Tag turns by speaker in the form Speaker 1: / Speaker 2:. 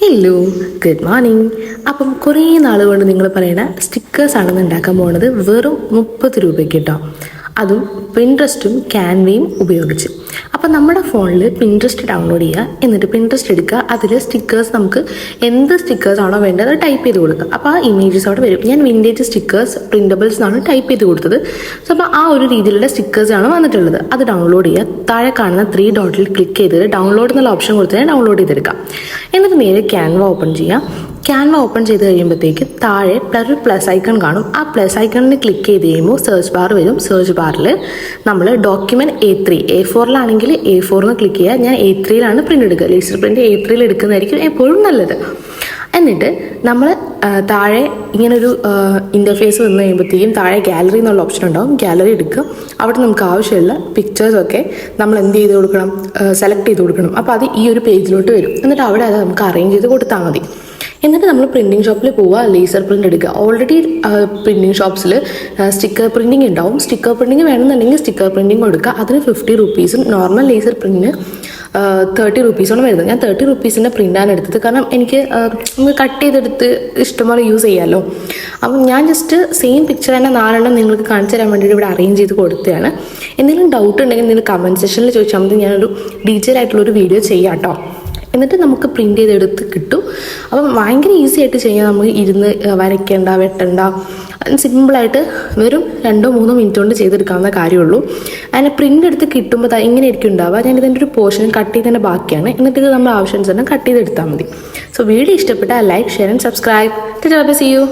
Speaker 1: Hello, good morning. അപ്പം കുറേ നാൾ കൊണ്ട് നിങ്ങൾ പറയുന്ന സ്റ്റിക്കേഴ്സാണ് ഉണ്ടാക്കാൻ പോകുന്നത്. വെറും 30 രൂപയ്ക്ക് കേട്ടോ. അതും പിൻട്രസ്റ്റും ക്യാൻവയും ഉപയോഗിച്ച്. അപ്പം നമ്മുടെ ഫോണിൽ പിൻട്രസ്റ്റ് ഡൗൺലോഡ് ചെയ്യുക, എന്നിട്ട് പിൻട്രസ്റ്റ് എടുക്കുക. അതിൽ സ്റ്റിക്കേഴ്സ് നമുക്ക് എന്ത് സ്റ്റിക്കേഴ്സ് ആണോ വേണ്ടത് അത് ടൈപ്പ് ചെയ്ത് കൊടുക്കുക. അപ്പോൾ ആ ഇമേജസ് അവിടെ വരും. ഞാൻ വിൻറ്റേജ് സ്റ്റിക്കേഴ്സ് പ്രിൻറ്റബിൾസ് എന്നാണ് ടൈപ്പ് ചെയ്ത് കൊടുത്തത്. സോ അപ്പോൾ ആ ഒരു രീതിയിലുള്ള സ്റ്റിക്കേഴ്സാണ് വന്നിട്ടുള്ളത്. അത് ഡൗൺലോഡ് ചെയ്യുക. താഴെ കാണുന്ന 3 ഡോട്ടിൽ ക്ലിക്ക് ചെയ്ത് ഡൗൺലോഡ് എന്നുള്ള ഓപ്ഷൻ കൊടുത്താൽ ഡൗൺലോഡ് ചെയ്തെടുക്കാം. എന്നിട്ട് നേരെ ക്യാൻവ ഓപ്പൺ ചെയ്യാം. ക്യാൻവ ഓപ്പൺ ചെയ്ത് കഴിയുമ്പോഴത്തേക്ക് താഴെ ഒരു പ്ലസ് ഐക്കൺ കാണും. ആ പ്ലസ് ഐക്കണിന് ക്ലിക്ക് ചെയ്ത് കഴിയുമ്പോൾ സെർച്ച് ബാർ വരും. സെർച്ച് ബാറിൽ നമ്മൾ document A3 A4 A4 click ചെയ്യുക. ഞാൻ A3 പ്രിൻ്റ് എടുക്കുക. ലേസർ പ്രിൻ്റ് A3 എടുക്കുന്നതായിരിക്കും എപ്പോഴും നല്ലത്. എന്നിട്ട് നമ്മൾ താഴെ ഇങ്ങനൊരു ഇൻ്റർഫേസ് വന്നു കഴിയുമ്പോഴത്തേക്കും താഴെ ഗാലറി എന്നുള്ള ഓപ്ഷൻ ഉണ്ടാവും. ഗാലറി എടുക്കുക. അവിടെ നമുക്ക് ആവശ്യമുള്ള പിക്ചേഴ്സൊക്കെ നമ്മൾ എന്ത് ചെയ്ത് കൊടുക്കണം, സെലക്ട് ചെയ്ത് കൊടുക്കണം. അപ്പോൾ അത് ഈ ഒരു പേജിലോട്ട് വരും. എന്നിട്ട് അവിടെ അത് നമുക്ക് അറേഞ്ച് ചെയ്ത് കൊടുത്താൽ മതി. എന്നിട്ട് നമ്മൾ പ്രിൻറ്റിങ് ഷോപ്പിൽ പോവുക, ലേസർ പ്രിൻ്റ് എടുക്കുക. ഓൾറെഡി പ്രിൻറ്റിങ് ഷോപ്സിൽ സ്റ്റിക്കർ പ്രിൻറ്റിങ് ഉണ്ടാവും. സ്റ്റിക്കർ പ്രിൻറ്റിങ് വേണമെന്നുണ്ടെങ്കിൽ സ്റ്റിക്കർ പ്രിൻറ്റിങ് കൊടുക്കുക. അതിന് 50 രൂപീസും നോർമൽ ലേസർ പ്രിൻറ്റിന് 30 രൂപീസാണ് വരുന്നത്. ഞാൻ 30 രൂപീസിൻ്റെ പ്രിൻ്റാണ് എടുത്തത്. കാരണം എനിക്ക് കട്ട് ചെയ്തെടുത്ത് ഇഷ്ടംപോലെ യൂസ് ചെയ്യാമല്ലോ. അപ്പം ഞാൻ ജസ്റ്റ് സെയിം പിക്ചർ തന്നെ 4 നിങ്ങൾക്ക് കാണിച്ചു തരാൻ വേണ്ടിയിട്ട് ഇവിടെ അറേഞ്ച് ചെയ്ത് കൊടുത്തതാണ്. എന്തെങ്കിലും ഡൗട്ട് ഉണ്ടെങ്കിൽ നിങ്ങൾ കമൻറ്റ് സെക്ഷനിൽ ചോദിച്ചാൽ മതി. ഞാനൊരു ഡീറ്റെയിൽ ആയിട്ടുള്ളൊരു വീഡിയോ ചെയ്യാം കേട്ടോ. എന്നിട്ട് നമുക്ക് പ്രിൻ്റ് ചെയ്തെടുത്ത് കിട്ടും. അപ്പം ഭയങ്കര ഈസി ആയിട്ട് ചെയ്യാം. നമുക്ക് ഇരുന്ന് വരയ്ക്കേണ്ട, വെട്ടണ്ട, സിമ്പിളായിട്ട് വെറും 2-3 മിനിറ്റ് കൊണ്ട് ചെയ്തെടുക്കാവുന്ന കാര്യമുള്ളൂ. അതിനെ പ്രിൻ്റ് എടുത്ത് കിട്ടുമ്പോൾ ഇങ്ങനെ ആയിരിക്കും ഉണ്ടാവുക. ഞാൻ ഇതിൻ്റെ ഒരു പോർഷൻ കട്ട് ചെയ്തതിൻ്റെ ബാക്കിയാണ്. എന്നിട്ട് ഇത് നമ്മൾ ആവശ്യാനുസരണം കട്ട് ചെയ്തെടുത്താൽ മതി. സോ വീഡിയോ ഇഷ്ടപ്പെട്ടാൽ like, share and subscribe. See U.